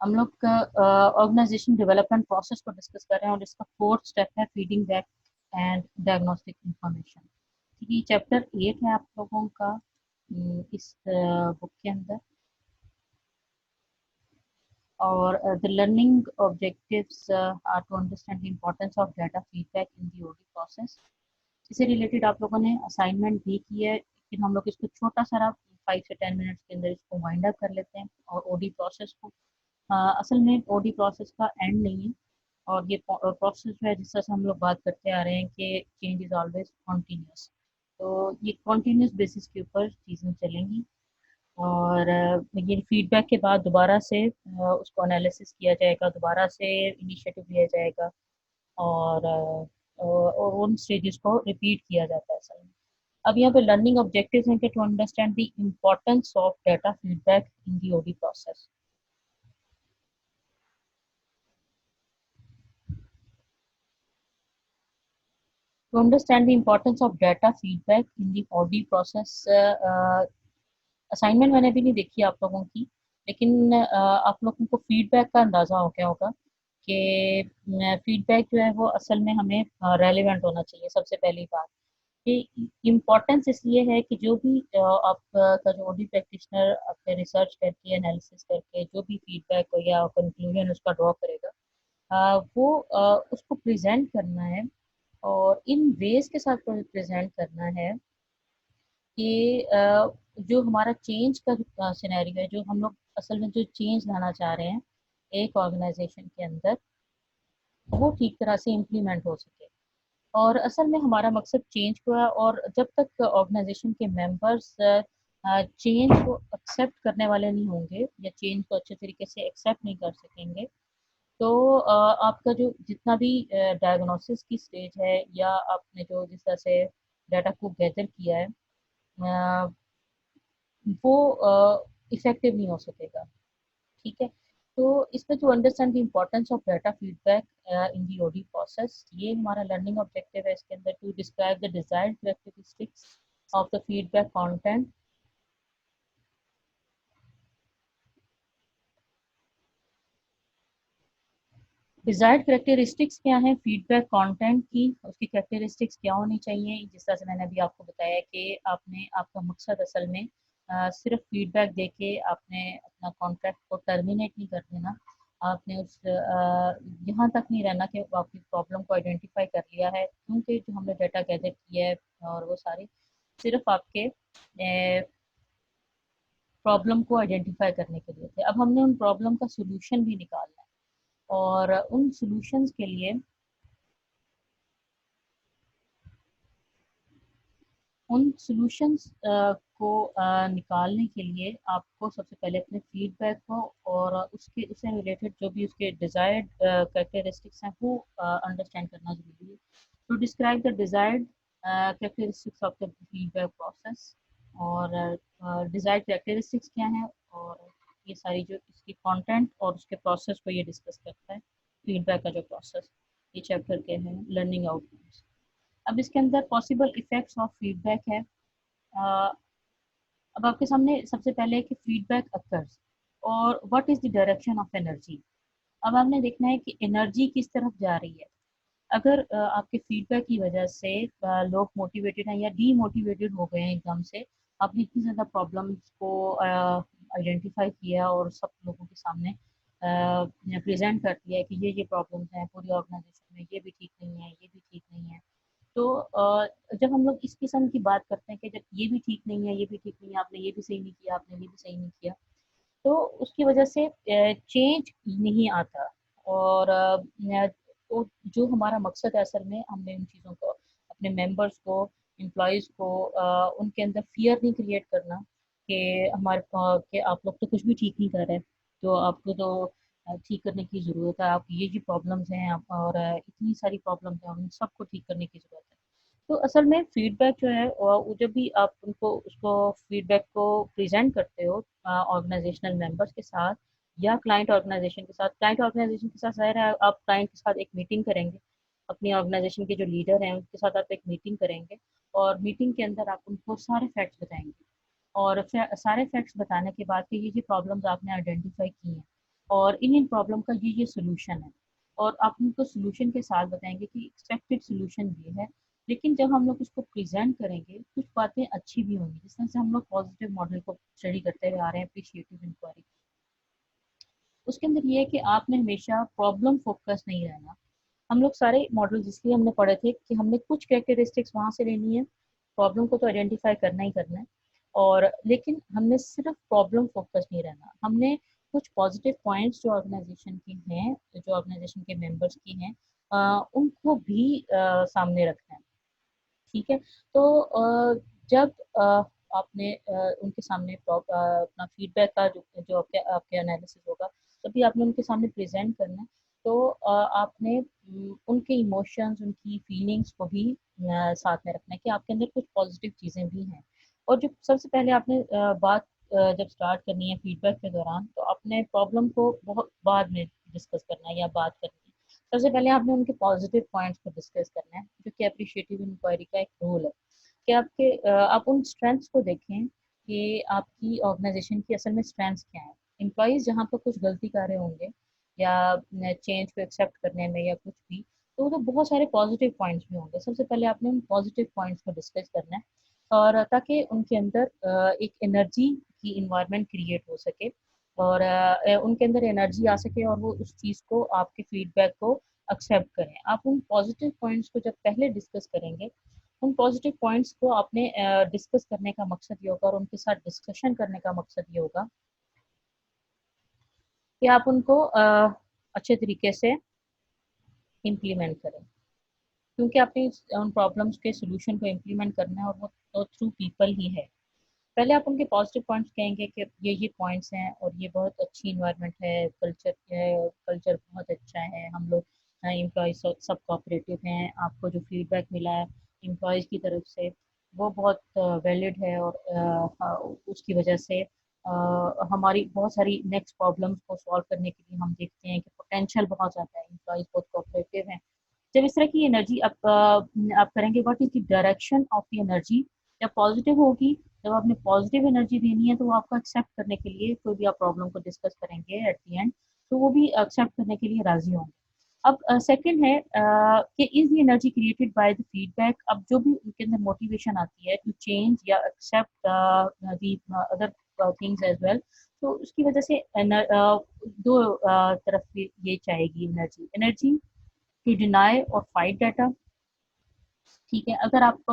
हम लोग organisation development process को डिस्कस कर रहे हैं और इसका फोर्थ स्टेप है feeding back and diagnostic information. ठीक है, चैप्टर 8 है आप लोगों का इस बुक के अंदर। और the learning objectives are to understand the importance of data feedback in the OD process. इससे रिलेटेड आप लोगों ने असाइनमेंट भी की है, लेकिन हम लोग इसको छोटा सा 5 से 10 मिनट्स के अंदर इसको वाइंड अप कर लेते हैं। और ओडी प्रोसेस को असल में ओडी प्रोसेस का एंड नहीं है, और ये प्रोसेस जो है जिस तरह से हम लोग बात करते आ रहे हैं कि चेंज इज ऑलवेज कॉन्टीन्यूस, तो ये कॉन्टीन्यूस बेसिस के ऊपर चीज़ें चलेंगी। और ये फीडबैक के बाद दोबारा से उसको एनालिसिस किया जाएगा, दोबारा से इनिशिएटिव लिया जाएगा, और उन स्टेजेस को रिपीट किया जाता है असल में। अब यहाँ पे लर्निंग ऑब्जेक्टिव्स हैं कि to understand the importance of data feedback in the OD process. To understand the importance of data feedback in the OD process, assignment मैंने भी नहीं देखी आप लोगों की, लेकिन आप लोगों को फीडबैक का अंदाज़ा हो गया होगा कि फीडबैक जो है वो असल में हमें रेलिवेंट होना चाहिए। सबसे पहली बात कि इम्पोर्टेंस इसलिए है कि जो भी आपका जो ओडी प्रैक्टिशनर अपने रिसर्च करके एनालिसिस करके जो भी फीडबैक या कंक्लूजन उसका ड्रॉ करेगा, वो उसको प्रेजेंट करना है, और इन वेज के साथ प्रेजेंट करना है कि जो हमारा चेंज का सिनेरियो है, जो हम लोग असल में जो चेंज लाना चाह रहे हैं एक ऑर्गेनाइजेशन के अंदर, वो ठीक तरह से इम्प्लीमेंट हो सके। और असल में हमारा मकसद चेंज को है, और जब तक ऑर्गेनाइजेशन के मेंबर्स चेंज को एक्सेप्ट करने वाले नहीं होंगे या चेंज को अच्छे तरीके से एक्सेप्ट नहीं कर सकेंगे, तो आपका जो जितना भी डायग्नोसिस की स्टेज है या आपने जो जिस तरह से डाटा को गैदर किया है, अ, वो इफेक्टिव नहीं हो सकेगा। ठीक है, तो इसमें to understand the importance of data feedback in the OD process, ये हमारा लर्निंग ऑब्जेक्टिव है। इसके अंदर to describe the desired characteristics of the feedback content. Desired characteristics क्या है फीडबैक कंटेंट की, उसकी कैरेक्टरिस्टिक्स क्या होनी चाहिए। जिस तरह से मैंने अभी आपको बताया कि आपने आपका मकसद असल में सिर्फ फीडबैक देके आपने अपना कॉन्ट्रैक्ट को टर्मिनेट नहीं कर देना। आपने उस यहाँ तक नहीं रहना कि आपकी प्रॉब्लम को आइडेंटिफाई कर लिया है, क्योंकि जो हमने डाटा गैदर किया है और वो सारी सिर्फ आपके प्रॉब्लम को आइडेंटिफाई करने के लिए थे। अब हमने उन प्रॉब्लम का सोल्यूशन भी निकालना है, और उन सॉल्यूशंस के लिए उन सॉल्यूशंस को निकालने के लिए आपको सबसे पहले अपने फीडबैक को और उससे रिलेटेड जो भी उसके डिजायर्ड कैरेक्टरिस्टिक्स हैं वो अंडरस्टैंड करना जरूरी है। To describe the desired characteristics of the feedback process, और डिजायर्ड कैरेक्टरिस्टिक्स क्या हैं, और ये सारी जो इसकी कंटेंट और उसके प्रोसेस को ये डिस्कस करता है फीडबैक का जो प्रोसेस। ये चैप्टर के हैं लर्निंग आउटकम्स। अब इसके अंदर पॉसिबल इफेक्ट्स ऑफ फीडबैक है। अ, अब आपके सामने सबसे पहले है कि फीडबैक अकर्स और what is the direction of energy. अब आपने देखना है कि एनर्जी किस तरफ जा रही है। अगर आपके फीडबैक की वजह से लोग मोटिवेटेड हैं या डीमोटिवेटेड हो गए हैं एकदम से, आपने इतनी ज़्यादा प्रॉब्लम्स को आइडेंटिफाई किया और सब लोगों के सामने प्रेजेंट कर दिया है कि ये प्रॉब्लम्स हैं पूरी ऑर्गेनाइजेशन में, ये भी ठीक नहीं है, ये भी ठीक नहीं है। तो जब हम लोग इस किस्म की बात करते हैं कि जब ये भी ठीक नहीं है, ये भी ठीक नहीं है, आपने ये भी सही नहीं किया, आपने ये भी सही नहीं किया, तो उसकी वजह से चेंज नहीं आता। और तो जो हमारा मकसद है असल में, हमने उन चीज़ों को अपने मेंबर्स को, एम्प्लॉयज़ को उनके अंदर फियर नहीं क्रिएट करना कि कि आप लोग तो कुछ भी ठीक नहीं कर रहे, तो आपको तो ठीक करने की ज़रूरत है, आप ये प्रॉब्लम्स हैं और इतनी सारी प्रॉब्लम्स हैं, उन सबको ठीक करने की ज़रूरत है। तो असल में फीडबैक जो है वो जब भी आप उनको उसको फीडबैक को प्रेजेंट करते हो ऑर्गेनाइजेशनल मेंबर्स के साथ या क्लाइंट ऑर्गेनाइजेशन के साथ, ज़ाहिर है आप क्लाइंट के साथ एक मीटिंग करेंगे, अपनी ऑर्गेनाइजेशन के जो लीडर हैं उनके साथ आप एक मीटिंग करेंगे, और मीटिंग के अंदर आप उनको सारे फैक्ट्स बताएंगे। और सारे फैक्ट्स बताने के बाद कि ये प्रॉब्लम्स आपने आइडेंटिफाई की हैं, और इन प्रॉब्लम का ये सोल्यूशन है, और आप उनको सोल्यूशन के साथ बताएंगे कि एक्सपेक्टेड सोल्यूशन ये है। लेकिन जब हम लोग उसको प्रेजेंट करेंगे कुछ बातें अच्छी भी होंगी, जिस तरह से हम लोग पॉजिटिव मॉडल को स्टडी करते हुए आ रहे हैं, अप्रिशिएटिव इंक्वायरी, उसके अंदर ये है कि आपने हमेशा प्रॉब्लम फोकस नहीं रहना। हम लोग सारे मॉडल इसलिए हमने पढ़े थे कि हमने कुछ कैरेक्टरिस्टिक्स वहाँ से लेनी है, प्रॉब्लम को तो आइडेंटिफाई करना ही करना है, और लेकिन हमने सिर्फ प्रॉब्लम फोकस नहीं रहना, हमने कुछ पॉजिटिव पॉइंट्स जो ऑर्गेनाइजेशन के हैं, जो ऑर्गेनाइजेशन के मेंबर्स की हैं, उनको भी सामने रखना है। ठीक है। तो जब आपने उनके सामने अपना फीडबैक का जो जो आपके आपके एनालिसिस होगा, तभी आपने उनके सामने प्रेजेंट करना है। तो आपने उनके इमोशंस, उनकी फीलिंग्स को भी साथ में रखना है कि आपके अंदर कुछ पॉजिटिव चीज़ें भी हैं। और जो सबसे पहले आपने बात जब स्टार्ट करनी है फीडबैक के दौरान, तो आपने प्रॉब्लम को बहुत बाद में डिस्कस करना है या बात करनी है। सबसे पहले आपने उनके पॉजिटिव पॉइंट्स को डिस्कस करना है, जो कि अप्रिशिएटिव इंक्वायरी का एक रोल है कि आप उन स्ट्रेंथ्स को देखें कि आपकी ऑर्गेनाइजेशन की असल में स्ट्रेंथ्स क्या हैं। एम्प्लॉयज़ जहाँ पर कुछ गलती कर रहे होंगे या चेंज को एक्सेप्ट करने में या कुछ भी, तो बहुत सारे पॉजिटिव पॉइंट्स भी होंगे। सबसे पहले आपने उन पॉजिटिव पॉइंट्स को डिस्कस करना है, और ताकि उनके अंदर एक एनर्जी की इन्वायरमेंट क्रिएट हो सके, और उनके अंदर एनर्जी आ सके, और वो उस चीज़ को, आपके फीडबैक को एक्सेप्ट करें। आप उन पॉजिटिव पॉइंट्स को जब पहले डिस्कस करेंगे, उन पॉजिटिव पॉइंट्स को आपने डिस्कस करने का मकसद ये होगा, और उनके साथ डिस्कशन करने का मकसद ये होगा कि आप उनको अच्छे तरीके से इम्प्लीमेंट करें, क्योंकि आपने उन प्रॉब्लम्स के सोल्यूशन को इम्प्लीमेंट करना है, और वो तो थ्रू पीपल ही है। पहले आप उनके पॉजिटिव पॉइंट्स कहेंगे कि ये पॉइंट्स हैं, और ये बहुत अच्छी इन्वायरमेंट है, कल्चर बहुत अच्छा है, हम लोग एम्प्लॉयज़ सब कोऑपरेटिव हैं, आपको जो फीडबैक मिला है एम्प्लॉयज़ की तरफ से वो बहुत वैलिड है, और उसकी वजह से हमारी बहुत सारी नेक्स्ट प्रॉब्लम्स को सॉल्व करने के लिए हम देखते हैं कि पोटेंशियल बहुत ज़्यादा है, एम्प्लॉयज़ बहुत कोऑपरेटिव हैं। जब इस तरह की एनर्जी आप करेंगे, what is the direction of the energy, जब पॉजिटिव होगी, जब आपने पॉजिटिव एनर्जी देनी है, तो वो आपको एक्सेप्ट करने के लिए, कोई भी आप प्रॉब्लम को डिस्कस करेंगे एट द एंड, तो वो भी एक्सेप्ट करने के लिए राजी होंगे। अब सेकंड है कि is the energy created by the feedback. अब जो भी उनके अंदर मोटिवेशन आती है टू चेंज या accept the other things as well, तो उसकी वजह से दो तरफ ये चाहेगी एनर्जी, टू डिनाई और फाइट डाटा। ठीक है। अगर आप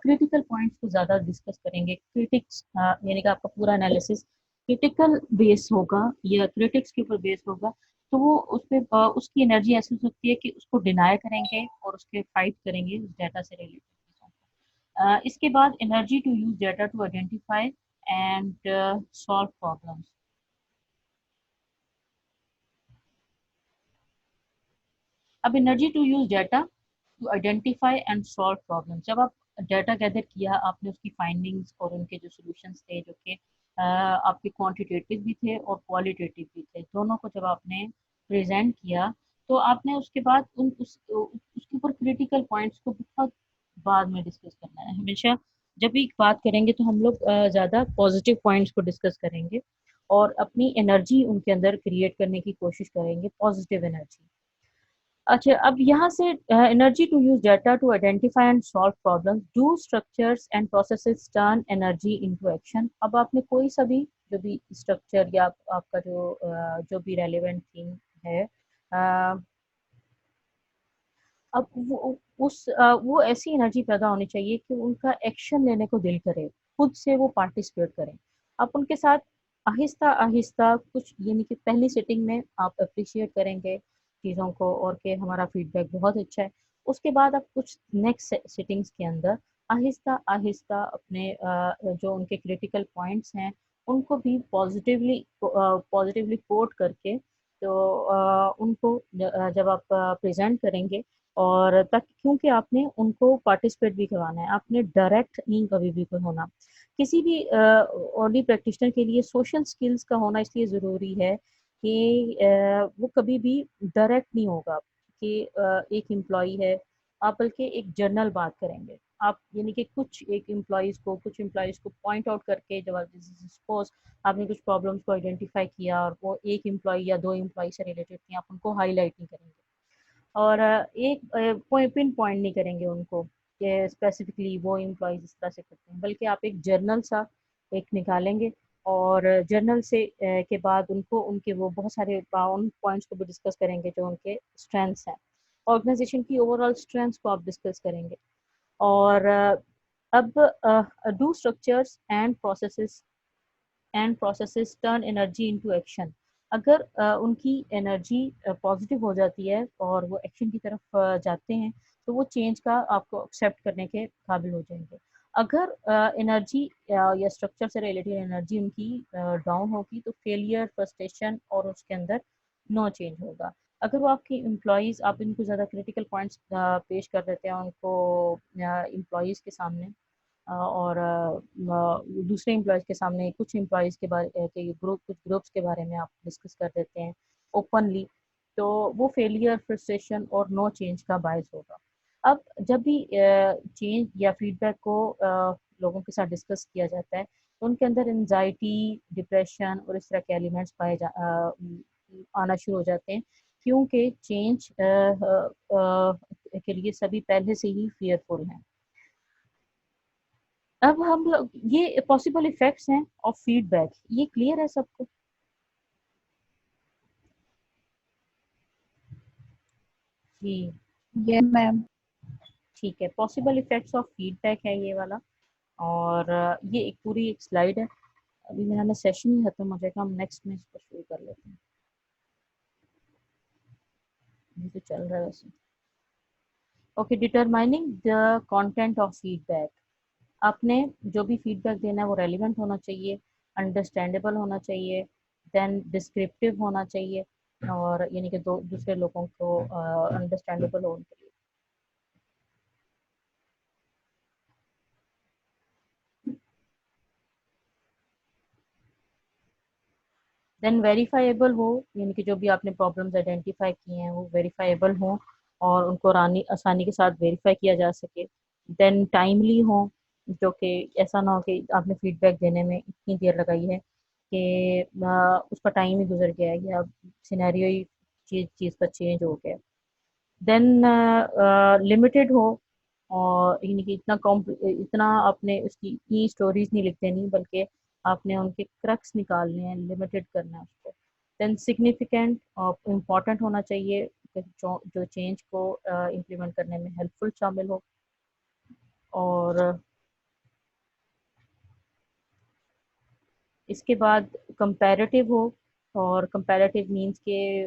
क्रिटिकल पॉइंट्स को ज़्यादा डिस्कस करेंगे, क्रिटिक्स यानी कि आपका पूरा एनालिसिस क्रिटिकल बेस होगा या क्रिटिक्स के ऊपर बेस होगा, तो वो उस पर उसकी एनर्जी ऐसी हो सकती है कि उसको डिनाई करेंगे और उसके फाइट करेंगे उस डाटा से रिलेटेड चीज़ों को। इसके बाद energy to use data to identify and solve problems. अब energy to use data to identify and solve problem, जब आप डाटा गैदर किया, आपने उसकी फाइंडिंग्स और उनके जो सॉल्यूशंस थे, जो कि आपके क्वांटिटेटिव भी थे और क्वालिटेटिव भी थे, दोनों को जब आपने प्रेजेंट किया, तो आपने उसके बाद उसके ऊपर क्रिटिकल पॉइंट्स को बहुत बाद में डिस्कस करना है। हमेशा जब भी बात करेंगे तो हम लोग ज़्यादा पॉजिटिव पॉइंट्स को डिस्कस करेंगे, और अपनी एनर्जी उनके अंदर क्रिएट करने की कोशिश करेंगे, पॉजिटिव एनर्जी। अच्छा, अब यहाँ से energy to use data to identify and solve problem, do structures and processes turn energy into action. अब आपने कोई सा भी जो भी स्ट्रक्चर या आपका जो भी रेलेवेंट थिंग है, अ, अब वो ऐसी एनर्जी पैदा होनी चाहिए कि उनका एक्शन लेने को दिल करे, खुद से वो पार्टिसिपेट करें। आप उनके साथ आहिस्ता आहिस्ता कुछ, यानी कि पहली सिटिंग में आप अप्रिशिएट करेंगे चीज़ों को, और कि हमारा फीडबैक बहुत अच्छा है। उसके बाद आप कुछ नेक्स्ट सिटिंग्स के अंदर आहिस्ता आहिस्ता अपने जो उनके क्रिटिकल पॉइंट्स हैं उनको भी पॉजिटिवली कोट करके, तो उनको जब आप प्रेजेंट करेंगे, और तक, क्योंकि आपने उनको पार्टिसिपेट भी करवाना है, आपने डायरेक्ट नहीं कभी भी कोई होना। किसी भी ऑडी प्रैक्टिशनर के लिए सोशल स्किल्स का होना इसलिए ज़रूरी है कि वो कभी भी डायरेक्ट नहीं होगा कि एक एम्प्लॉई है, आप बल्कि एक जनरल बात करेंगे। आप यानी कि कुछ एम्प्लॉयज़ को पॉइंट आउट करके, जब आप सपोज आपने कुछ प्रॉब्लम्स को आइडेंटिफाई किया और वो एक एम्प्लॉय या दो एम्प्लॉय से रिलेटेड थी, आप उनको हाईलाइट नहीं करेंगे और एक पिन पॉइंट नहीं करेंगे उनको कि स्पेसिफिकली वो एम्प्लॉयज़ इस तरह से करते हैं, बल्कि आप एक जर्नल सा एक निकालेंगे और जर्नल से के बाद उनको उनके वो बहुत सारे उन पॉइंट्स को भी डिस्कस करेंगे जो उनके स्ट्रेंथ्स हैं। ऑर्गेनाइजेशन की ओवरऑल स्ट्रेंथ्स को आप डिस्कस करेंगे और अब do structures and processes turn energy into action. अगर उनकी एनर्जी पॉजिटिव हो जाती है और वो एक्शन की तरफ जाते हैं तो वो चेंज का आपको एक्सेप्ट करने के काबिल हो जाएंगे। अगर एनर्जी या स्ट्रक्चर से रिलेटेड एनर्जी उनकी डाउन होगी तो फेलियर, फ्रस्ट्रेशन और उसके अंदर नो चेंज होगा। अगर वो आपकी एम्प्लॉयज़, आप इनको ज़्यादा क्रिटिकल पॉइंट्स पेश कर देते हैं उनको एम्प्लॉयज़ के सामने और दूसरे एम्प्लॉयज़ के सामने कुछ एम्प्लॉयज़ के बारे के कुछ ग्रुप्स के बारे में आप डिस्कस कर देते हैं ओपनली, तो वो फेलियर, फ्रस्ट्रेशन और नो चेंज का बायस होगा। अब जब भी चेंज या फीडबैक को लोगों के साथ डिस्कस किया जाता है तो उनके अंदर एंजाइटी, डिप्रेशन और इस तरह के एलिमेंट्स आना शुरू हो जाते हैं, क्योंकि चेंज के लिए सभी पहले से ही फियरफुल हैं। अब हम लोग ये पॉसिबल इफेक्ट्स हैं ऑफ फीडबैक, ये क्लियर है सबको? जी यस मैम। ठीक है, पॉसिबल इफेक्ट्स ऑफ फीडबैक है ये वाला और ये एक पूरी एक स्लाइड है। अभी मेरा ना सेशन ही खत्म हो जाएगा, हम नेक्स्ट में इसको शुरू कर लेते हैं, ये तो चल रहा है वैसे। Okay, determining the content of feedback. आपने जो भी फीडबैक देना है वो रेलिवेंट होना चाहिए, अंडरस्टैंडेबल होना चाहिए, देन डिस्क्रिप्टिव होना चाहिए और यानी कि दो दूसरे लोगों को अंडरस्टैंडेबल होना चाहिए। देन वेरीफाइबल हो, यानी कि जो भी आपने प्रॉब्लम्स आइडेंटिफाई किए हैं वो वेरीफाइबल हो और उनको आसानी के साथ वेरीफाई किया जा सके। देन टाइमली हो, जो कि ऐसा ना हो कि आपने फीडबैक देने में इतनी देर लगाई है कि उसका टाइम ही गुजर गया है या सिनेरियो ही चीज़ का चेंज हो गया। देन लिमिटेड हो और यानी कि इतना आपने उसकी इतनी स्टोरीज नहीं लिख देनी, बल्कि आपने उनके क्रक्स निकालने हैं, लिमिटेड करना है उसको। देन सिग्निफिकेंट और इम्पॉर्टेंट होना चाहिए कि जो चेंज को इम्प्लीमेंट करने में हेल्पफुल शामिल हो। और इसके बाद कंपैरेटिव हो, और कंपैरेटिव मींस के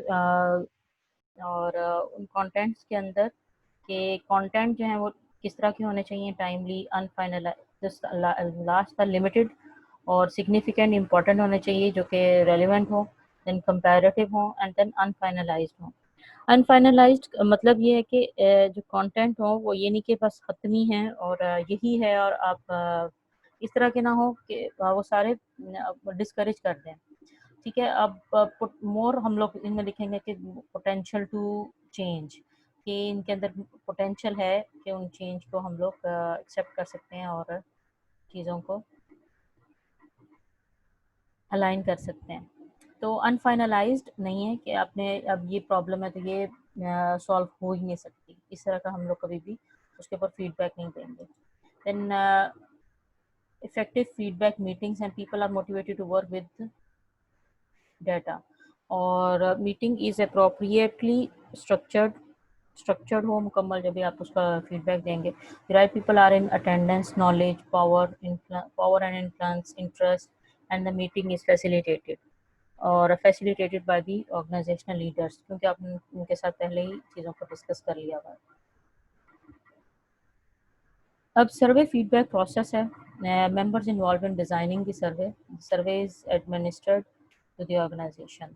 और उन कंटेंट्स के अंदर के कंटेंट जो हैं वो किस तरह के होने चाहिए, टाइमली, अनफाइनलाइज्ड, लास्ट था लिमिटेड और सिग्निफिकेंट, इंपॉर्टेंट होने चाहिए जो कि रेलिवेंट हो, देन कंपैरेटिव हो एंड देन अनफाइनलाइज्ड हो। अनफाइनलाइज्ड मतलब ये है कि जो कंटेंट हो वो ये नहीं कि बस खत्म ही है और यही है और आप इस तरह के ना हो कि वो सारे डिस्करेज कर दें। ठीक है, अब मोर हम लोग इनमें लिखेंगे कि पोटेंशियल टू चेंज, कि इनके अंदर पोटेंशियल है कि उन चेंज को हम लोग एक्सेप्ट कर सकते हैं और चीज़ों को अलाइन कर सकते हैं। तो अनफाइनलाइज्ड नहीं है कि आपने अब ये प्रॉब्लम है तो ये सॉल्व हो ही नहीं सकती, इस तरह का हम लोग कभी भी उसके ऊपर फीडबैक नहीं देंगे। Then effective feedback meetings and people are motivated to work with data, और मीटिंग इज़ अप्रोप्रिएटली स्ट्रक्चर्ड हो मुकम्मल जब भी आप उसका फीडबैक देंगे। The right people are in attendance, knowledge, power and influence, interest and the meeting is facilitated और facilitated by the organisational leaders, क्योंकि आपने उनके साथ पहले ही चीज़ों को डिस्कस कर लिया हुआ है। अब सर्वे फीडबैक प्रोसेस है, members involved in designing the survey. The survey is administered to the organization.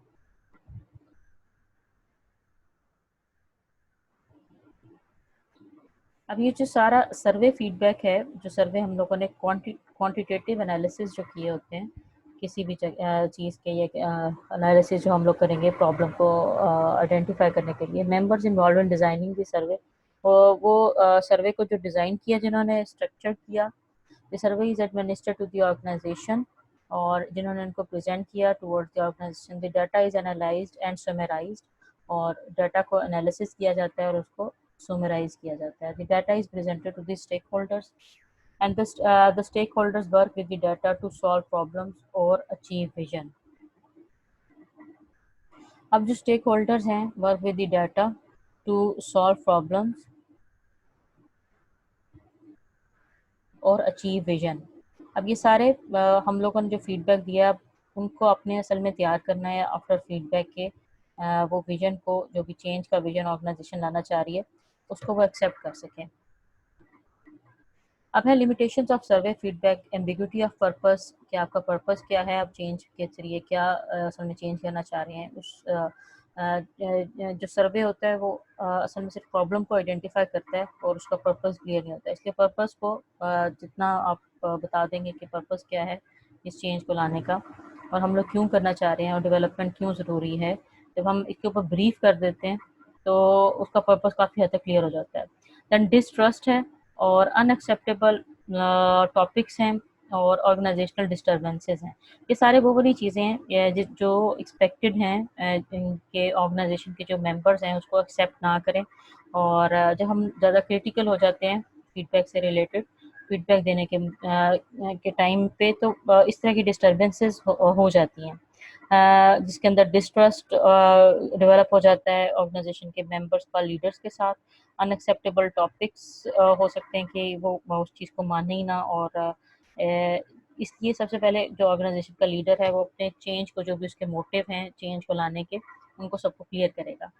अब ये जो सारा सर्वे फीडबैक है, जो सर्वे हम लोगों ने क्वांटिटेटिव एनालिसिस जो किए होते हैं किसी भी चीज़ के, ये एनालिसिस जो हम लोग करेंगे प्रॉब्लम को आइडेंटिफाई करने के लिए, members involve in designing the survey, वो सर्वे को जो डिज़ाइन किया, जिन्होंने स्ट्रक्चर किया, the survey is administered to the organisation, और जिन्होंने इनको प्रेजेंट किया towards the organisation, the data is analysed and summarised, और डाटा को एनालिसिस किया जाता है और उसको समराइज किया जाता है। The data is presented to the stakeholders, and the stakeholders work with the data to solve problems or achieve vision. अब जो स्टेक होल्डर्स हैं work with the data to solve problems और achieve vision. अब ये सारे हम लोगों ने जो फीडबैक दिया, उनको अपने असल में तैयार करना है आफ्टर फीडबैक के, वो विजन को, जो भी चेंज का विजन ऑर्गेनाइजेशन लाना चाह रही है, उसको वो एक्सेप्ट कर सकें। अब है limitations of survey feedback, ambiguity of purpose, कि आपका पर्पस क्या है, आप चेंज के जरिए क्या असल में चेंज करना चाह रहे हैं। जो सर्वे होता है वो असल में सिर्फ प्रॉब्लम को आइडेंटिफाई करता है और उसका पर्पस क्लियर नहीं होता है। इसलिए पर्पस को जितना आप बता देंगे कि पर्पस क्या है इस चेंज को लाने का, और हम लोग क्यों करना चाह रहे हैं और डेवलपमेंट क्यों ज़रूरी है, जब हम इसके ऊपर ब्रीफ कर देते हैं तो उसका पर्पस काफ़ी हद तक क्लियर हो जाता है। दैन डिसट्रस्ट है, और अनएक्सेप्टेबल टॉपिक्स हैं, और ऑर्गेनाइजेशनल डिस्टर्बेंसेस हैं। ये सारे वो वाली चीज़ें हैं जो एक्सपेक्टेड हैं, इनके ऑर्गेनाइजेशन के जो मेंबर्स हैं उसको एक्सेप्ट ना करें। और जब हम ज़्यादा क्रिटिकल हो जाते हैं फीडबैक से रिलेटेड, फीडबैक देने के टाइम पे, तो इस तरह की डिस्टर्बेंसेस हो जाती हैं, जिसके अंदर डिस्ट्रस्ट डेवलप हो जाता है ऑर्गेनाइजेशन के मेंबर्स का लीडर्स के साथ। अनएक्सेप्टेबल टॉपिक्स हो सकते हैं कि वो उस चीज़ को माने ही ना, और इसलिए सबसे पहले जो ऑर्गेनाइजेशन का लीडर है वो अपने चेंज को, जो भी उसके मोटिव हैं चेंज को लाने के, उनको सबको क्लियर करेगा।